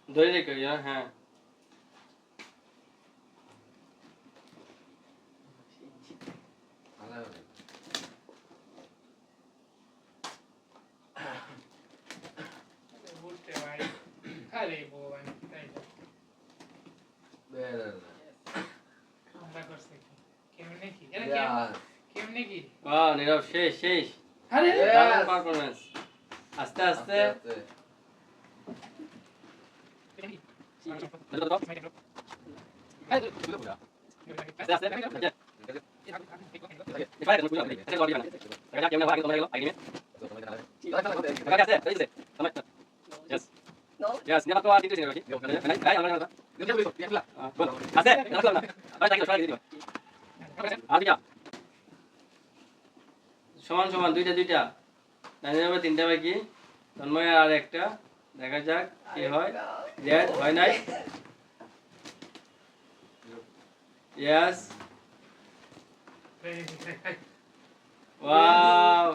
ধরে রেখো হ্যাঁ বুঝতে ভাই আরে ভগবান তাই তো আমরা করছি কেমনে কি এরা কেমনে কি নীরব শেষ শেষ আরে পারফরম্যান্স আস্তে আস্তে Yes, ni apa itu sini lagi. Ay, Ase, na. Ay, তাকে সরাই দিও। আর কি? সমান সমান দুইটা। নাইনে হবে তিনটা বাকি। তন্ময় আর একটা দেখা যাক কি হয়। জেড হয় নাই। Yes. Wow.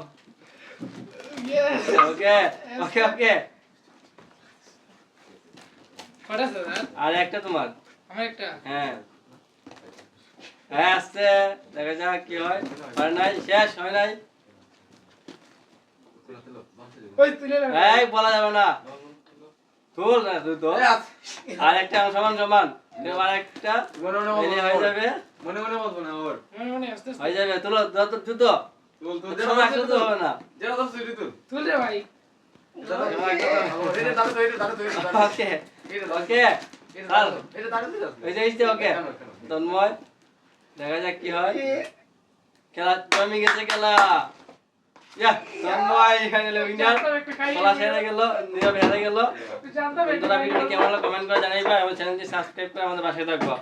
Yes. Okay. কটা স্যার আর একটা তোমার আমার একটা হ্যাঁ আস্তে দেখা যাক কি হয় আর নাই শেষ হয় নাই ওই তুলে না এই বলা যাবে না তুল না তুই তো আর একটা সমান এবার আরেকটা এলে হয়ে যাবে মনে বলবো না ওর মনে আস্তে আস্তে হয়ে যাবে তুলো যত জুতো তুল সময় একটা তো হবে না যেটা দস তুই তুল তুল রে ভাই এটা দাঁড়া ওকে ওকে তন্ময় দেখা যাক কি হয় খেলা জমে গেছে খেলা তন্ময় এখানে উইনার খেলা সেরে গেল নীরব হেরে গেল তুই জানতে ভিডিওটা কেমন হলো কমেন্ট করে জানাইবা এবং চ্যানেলটি সাবস্ক্রাইব করে আমাদের পাশে থাকবা